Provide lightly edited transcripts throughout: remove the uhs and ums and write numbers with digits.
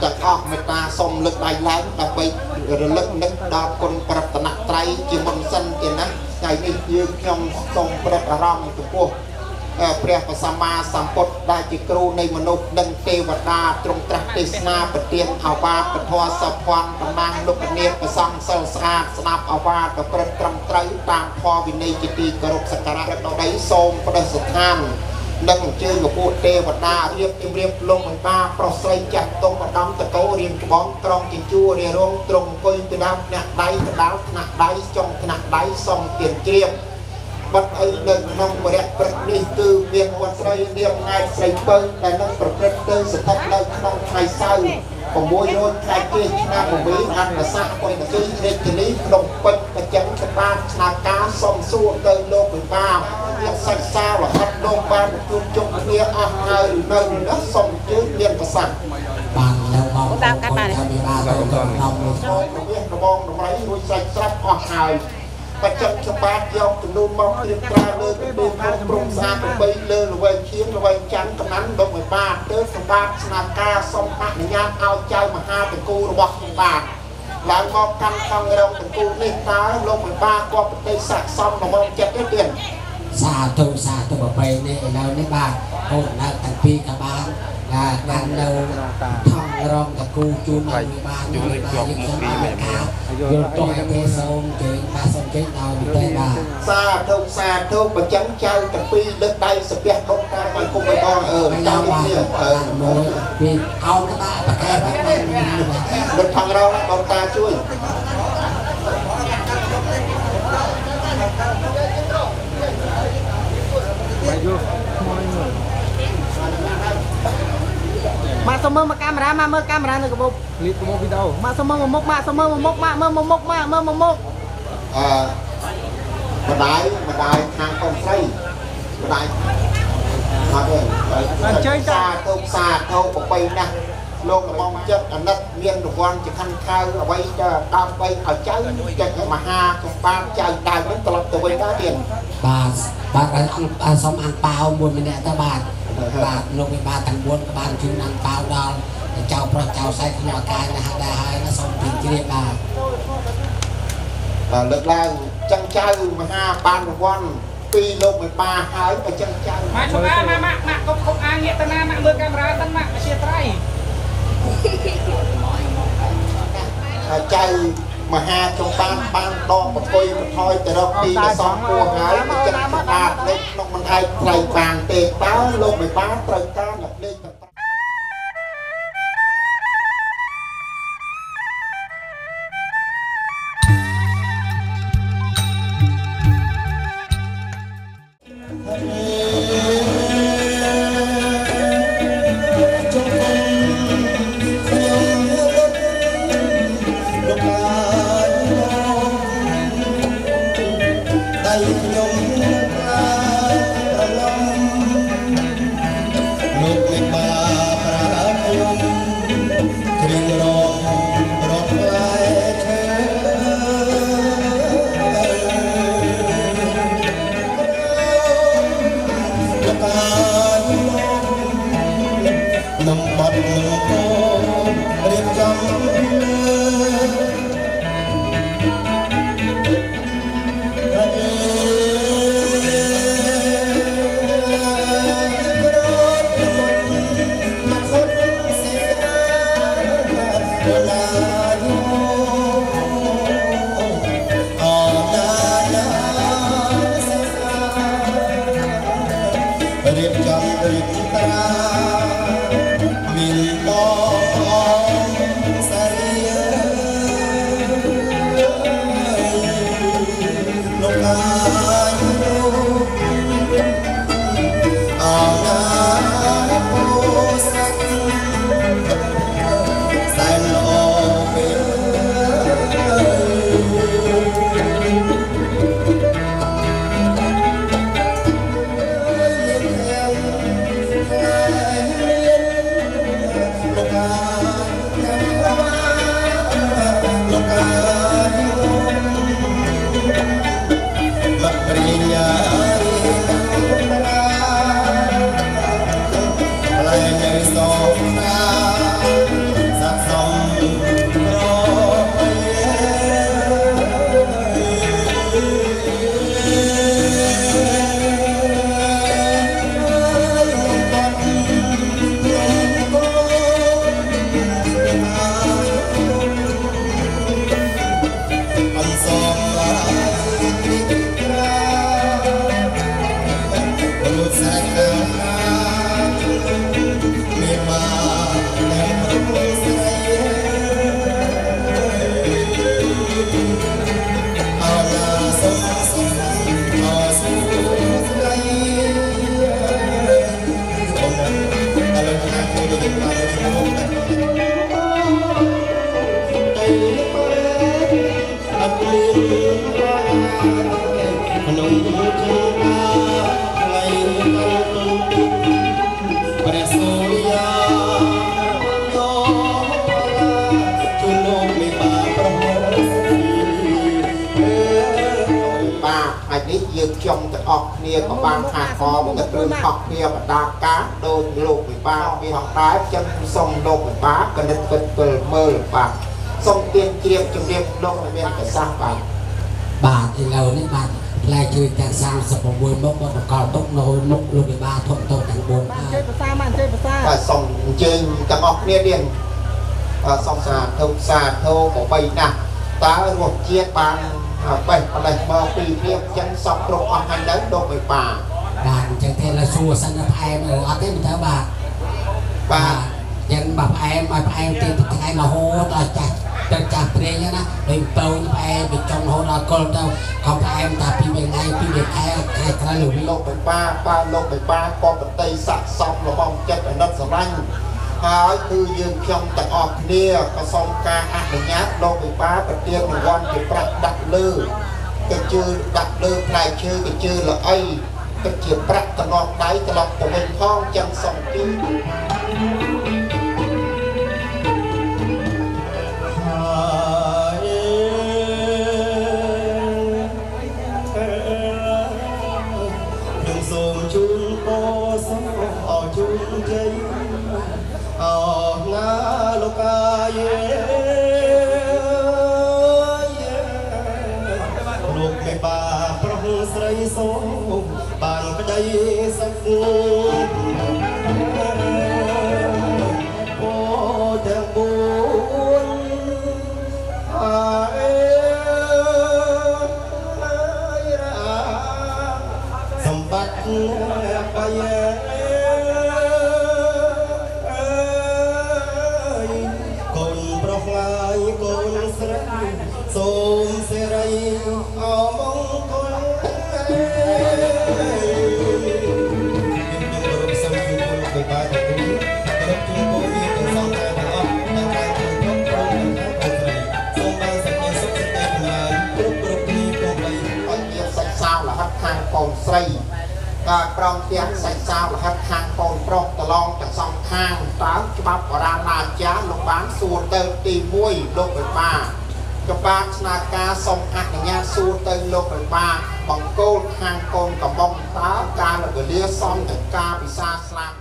จากออกเมตตาส่งลึกใดแล้วแต่ไประลึกนึกดาวคนปรัตนาไตรจีมนสันเตียนะไงนี่ยืมยมส่งประดารำตัวพวกเปรียบสมาสัมปทได้จิกรูในมนุษย์ดังเทวดาตรงตรัสเทศนาปฏิเตียนอาวาปทวสพรกำลังลุกเนียประสังเสลสอาดสนับอาวากับประตรมไตรตามพอวินัยจิตีกรบสักการะเราได้ทรงประสถานดังเจอกับผู้เทวดาเรียบเรียบลงเหมือนตาปลอดใส่จับตรงกระดำตะโกเรียนกระบองตรองจิจูเรียร้องตรงกุยกระดำหนักใดกระดาวหนักใดจงหนักใดส่งเตียนเจียมบัดไอ้เดินน้องบริประดิษฐ์คือเวียนวันใส่เรียงไงใส่เปิ้ลแต่นั่งประดิษฐ์สถัดเลยน้องไทยเศร้าผมโวยโดนใครเกี่ยหน้าผมวิอันมาสักคนตะกี้เรียกทีนี้ลงเป็นกระจังกระบ้านนาการส่งสู้เดินโลกหรือเปล่ายังใส่ซาว่าทัดโลกบ้านจุนจงเรียอ่างเงยหรือเนินนักส่งจืดเรียนประสันบางแล้วมองตามกันมาเลยมีบ้านเราต้องนำเลยเรียนกระบองกระไรด้วยใส่ซับอ่างเงยประจันชบาดยอมจำนวนมองเรียนตราเลยเป็นดูพงปรุงสร้างเป็นใบเลยระเวงเชียงระเวงจันกำนันดงเหมือนบ้านเดินสบายสนามกาส่งพระนิยามเอาใจมาหาเป็นกูระบอกบ้านหลังมองกันทางเราเป็นกูนี่ตาลงเหมือนบ้านก็เป็นได้สักซ่อมระเวงเจ็ดได้เดือนสาธุบอกไปเนี่ยเราในบ้านโอ้เราตั้งปีกับบ้านงานเราท่องรองกับกูจูนในบ้านอยู่ในบ้านยังสบายครับโยนตัวให้เทสงเก่งมาส่งเก่งเราอยู่ในบ้านสาธุประจังใจกับปีเลิกได้สเปียกต้องการไปกุมไปตองเจ้าเนี่ยโมยปีเอาในบ้านประแค่บ้านเดินทางเราต้องตาช่วยมาสมมติมาการมาเมื่อการมาในกระบอกลิดกระบอกวิดีโอมาสมมติมาสมมติมาได้ทางกองไส้มาได้มาเลยซาเท่าปกไปนะโลกมองจะอันนั้นเมียนดวนจะคันข้าวเอาไว้จะตามไปเอาใจจะมาหาของบ้านใจตายมันตลอดตัวไว้ได้เดียนบ้านสมอังเปาบนเป็นแดดบ้านลงไปบ้านต่างบนกับบ้านชุนอังเปาดอนเจ้าพระเจ้าใส่ขนมกายนะฮะได้ให้นะสมถึงที่เรียกบ้านเลิกแล้วจังใจมาหาบ้านวันปีลงไปป่าหายไปจังใจมาชมมาคบอ่างเงี้ยตนามาเมื่อการมาตั้งมาเชียร์ไตรใจมาหาจงบ้านดองมาคุยมาทอยแต่เราปีมาสองตัวหายไปจังใจเล็กน้องมันไทยไตรบางเตะต้าลงไปป่าไตรต้าหลับเล่นลูกไม่มา យើងខ្ញុំទាំងអស់គ្នាក៏បានថាខំទៅគ្រឿងខុសគ្នាបដាការដូចលោកវិបាកវាហងដែរចឹងសូមលោកវិបាកកណិតពិតពិលមើលបាទសូមទានជ្រាបជំរាបលោកមានប្រសាសន៍បាទបាទឥឡូវនេះបាទផ្លែជួយទាំង36មុខបកកលទុកនៅមុខលោកវិបាកធំតូចទាំង4ហើយភាសាមកចេះភាសាបាទសូមអញ្ជើញទាំងអស់គ្នាទៀតសូមសាធុក៏បីណាស់តើរសជាតិបានបេះផ្លេះមកពីរៀបចឹងសពគ្រប់អស់ហើយទៅលោកវិបាកបាទអញ្ចឹងទេឡើយសួរសិនផ្អែមអត់ទេមិនទៅបាទយ៉ាងបើផ្អែមឲ្យផ្អែមទីថ្ងៃរហូតដល់ចាស់ទៅចាស់ព្រាយណាដូចតូនផ្អែមពីចុងរហូតដល់កុលទៅខំផ្អែមតាពីថ្ងៃពីខែក្រោយលោកវិបាកបាទលោកវិបាកក៏ប្រតិស័កសមរបស់ចិត្តអណិតស្រឡាញ់ហើយគឺយើងខ្ញុំទាំងអស់គ្នាក៏សូមការអនុញ្ញាតលោកវិបាកប្រទានរង្វាន់ជាប្រាក់ដាក់លើកញ្ជើដាក់លើផ្លែឈើកញ្ជើល្អីគិតជាប្រាក់តំណដៃត្រឡប់ទៅវិញផងចឹងសូមទីសូមជូនពរសូមអរជូនជ័យអរណាលោកកាយលោកមេបាប្រុសស្រីសូមបានក្តីសុខអូទាំង4សម្បត្តិបាយកូនប្រុសហើយកូនស្រីសូមសេរីអមង្គលសូមជូនលោកបីបាយទៅគ្រប់ជូនពរមានទាំងសងតែទាំងអស់ទាំងតែគ្រប់ក្រុមទាំងស្រីសូមបានសេចក្តីសុខសេចក្តីចម្រើនគ្រប់ទីគ្រប់បីឲ្យជាសាច់សាវរហិតខាងកូនស្រីការប្រងទាំងសាច់សាវរហិតខាងកូនប្រុសតឡងទាំងសងខាងតើច្បាប់បរាណាចារលោកបានសួរទៅទី1លោកវិបាកក៏បានស្នើការសូមអនុញ្ញាតសួរទៅលោកវិបាកបង្គោលខាងកូនកំបងតើការលវលាសមទៅការពិសាស្លាប់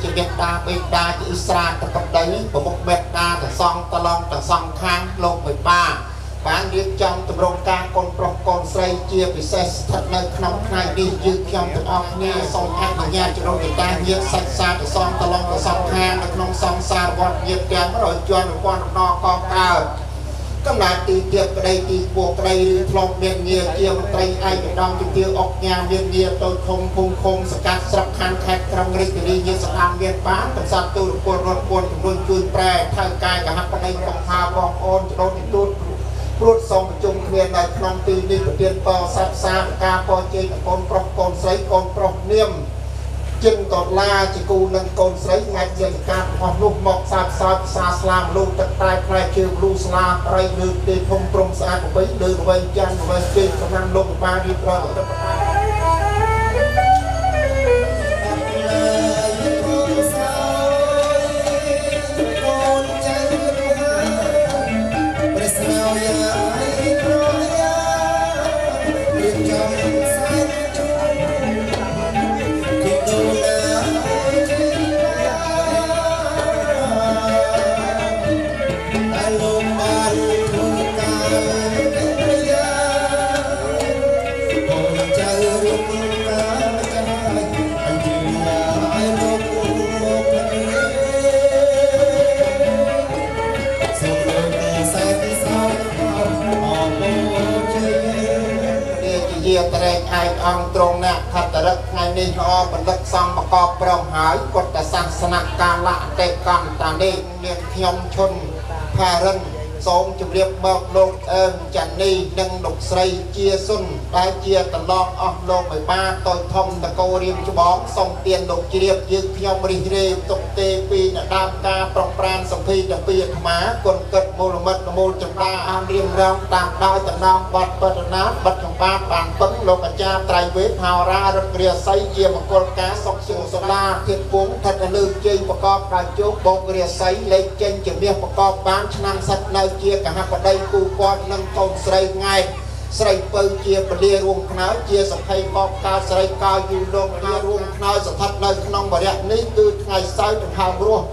ជាមេត្តាបេតាជាអ៊ីស្រាតកដីប្រមុខមេត្តាទាំងសងតឡងទាំងសងខាងលោកវិបាបានរៀបចំទម្រង់ការកូនប្រុសកូនស្រីជាពិសេសស្ថិតនៅក្នុងថ្ងៃនេះយើងខ្ញុំទាំងអស់គ្នាសូមអនុញ្ញាតជ្រុលតាញាតសាច់សាទាំងសងតឡងទាំងសងខាងនៅក្នុងសង្សារវត្តញាតទាំង100ជាន់1000ដំណកកើត កំណត់ទីទៀបក្តីទីពោះក្តីឬធ្លាប់មានងារជាមន្ត្រីឯកឧត្តមជំទាវអុកញ៉ាមានងារតូចធំភូមិឃុំសកាត់ស្រុកខណ្ឌខេត្តក្រុងរាជធានីជាស្ដាមមានបានកំសត់ទូលពលរដ្ឋពលជំនួយជួយប្រែថៅកាយកហបតីបង្ហាបងប្អូនចដូនទីទូតព្រួតសូមប្រជុំគ្នានៅក្នុងទីនេះប្រទានពរស័ក្តិសាការពរជ័យកូនប្រុសកូនស្រីកូនប្រុសនាមជិនតឡាជាគូនឹងកូនស្រីថ្ងៃជាការរបស់នោះមកសាបសោតផ្សារស្លាមលោកទឹកតែផ្លែជើងលូស្លាប្រៃលើទីភូមិព្រំស្អាតប្របីលើអ្វីយ៉ាងអ្វីជិះកំណាំលោកបានរៀបរាប់ទៅត្រែកឯកអង្គត្រង់អ្នកខត្តរិកថ្ងៃនេះល្អបណ្ឌិតសំបកប្រងហើយពុទ្ធសាសនកាលៈតេកម្មតានេះមានខ្ញុំឈុនផារិនសូមជម្រាបមកលោកអើមចាន់នីនិងលោកស្រីជាសុនដែលជាតឡងអស់លោកបិបាតូចធំតកោរៀមច្បងសូមទានលោកជ្រាបយើងខ្ញុំរិះរេទុកទេពីអ្នកដាមការប្រកប្រានសម្ភារទៅពីអាត្មាគុណកិតមូលមិត្តមូលចម្តាអានរៀងរងតាមដោយតំណងបត់បតនាបတ်ចម្បាបានពឹងលោកអាចារ្យត្រៃវេទហោរារតរាស័យជាមង្គលការសុខជាសុលាធាតពងថិតលើជ័យប្រកបដោយជោគបោករាស័យលេខចេញជាមាសប្រកបបានឆ្នាំសិតនៅជាកហបតីគូគាត់និងកូនស្រីថ្ងៃស្រីពៅជាពលារួមខ្នើជាសភ័យកបកាស្រីកោយូលោកថារួមខ្នើស្ថិតនៅក្នុងបរិយនេះគឺថ្ងៃសៅរ៍ដង្ហើមរស់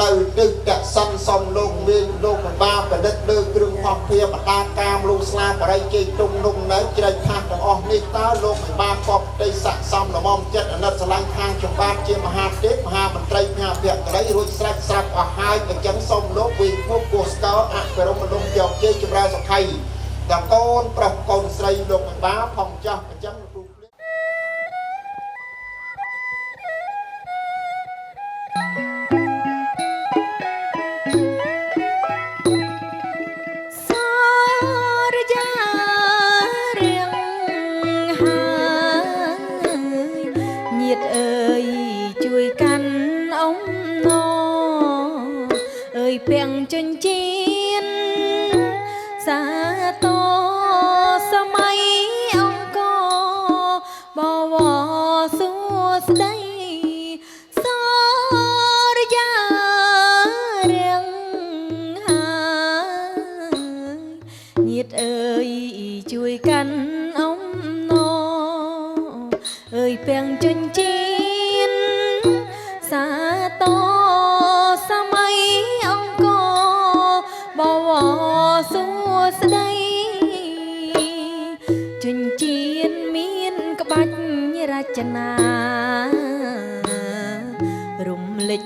នៅទឹកតសិនសំលោកមានលោកបាប្រឌិតលើគ្រឿងផោះភៀបដាកាមលូស្លាបរិយជ័យទុំនុំនៅជ្រៃថាសទាំងអស់នេះតើលោកបាកបតីស័កសំលំចិត្តអណិតស្រឡាញ់ខាងចម្បាជាមហាទេពមហាមន្ត្រីមហាភក្តីរួចស្រេចស្រាប់អស់ហើយអញ្ចឹងសូមលោកវិភពគោស្កោអភិរមលំយកជ័យចម្រើនសុខ័យទាំងកូនប្រុសកូនស្រីលោកបាផងចាស់អញ្ចឹងពាំងចិញ្ចៀនសាតោសម័យអង្គរបវសួស្ដីសរយារៀងហើយញាតិអើយជួយកាន់អំណអើយពាំងចិញ្ចៀនសាតោសម័យបវសួស្ដីចិញ្ចៀនមានក្បាច់រចនារំលេច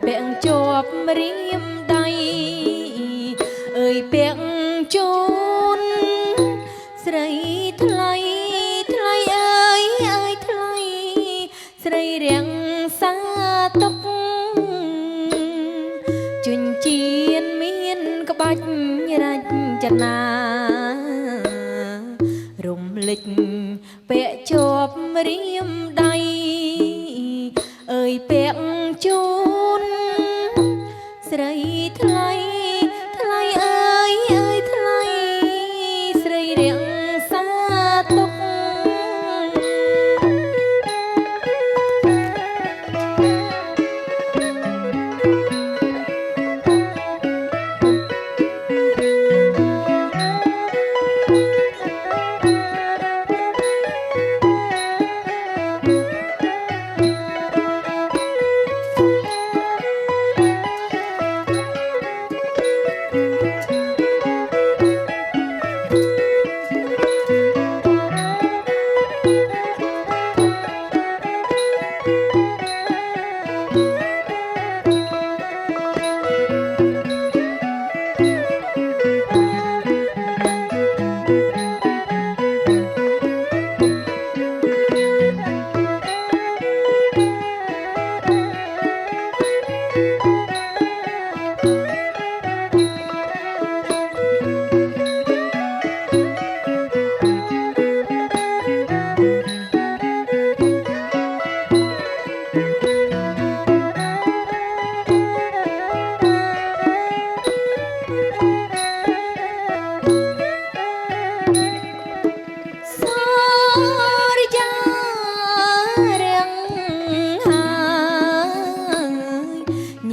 ពាក់ជាប់រៀមដៃអើយពាក់ជូនស្រីថ្លៃថ្លៃអើយអើយថ្លៃស្រីរៀងសាតុកចិញ្ចៀនមានក្បាច់រចនារំលេចពាក់ជាប់រៀមដៃអើយពាក់ជូនស្រីថ្លៃថ្លៃអើយអើយថ្លៃស្រីរៀងសាតុក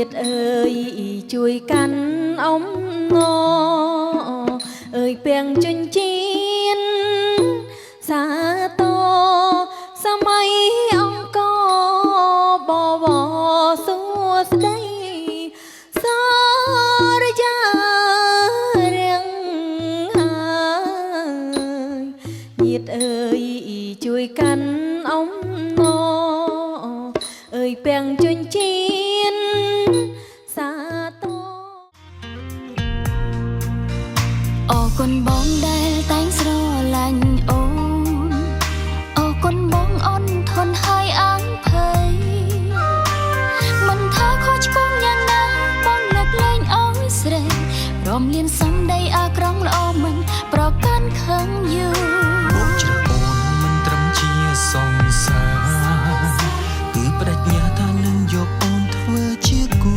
nhiệt ơi chui căn ống ngô ơi bèn chân chín xa to xa mấy ông có bò xua đây xa ra răng nhiệt ơi chui căn ống ngô ơi bèn chân chín con bóng đây tánh rõ lành ôn con bóng ôn thôn hai áng phây mình tha khó con nhang ná bóng lật lên áo srei ròm liên sống đây a krong lo mình pro can khăng you bố chữ ôn mình trầm chia song xa cứ bạch nhà ta nâng dọc ôn thưa chia cũ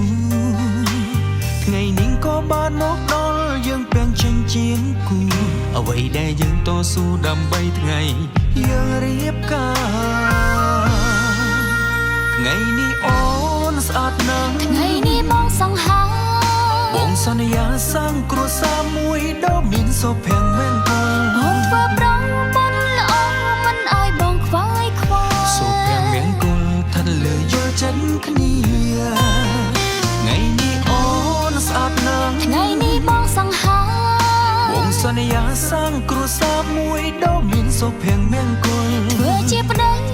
ngày nín có ba nốt đó dương bèn tranh chiến cũ ở vậy đây dương to su đầm bay ngày dương riếp ca ngày ní ôn sát nắng ngày ní bóng song há bóng son ya sang cua sa mũi đó miền so phèn men con hôn vợ brong bôn lỡ mình ai bong vai khoa so phèn men con thật lời cho chân khnia ngày ní ôn sát nắng ngày ní bóng song há bóng son ya sang cua sa mũi đó miền so phèn men con vừa chia đây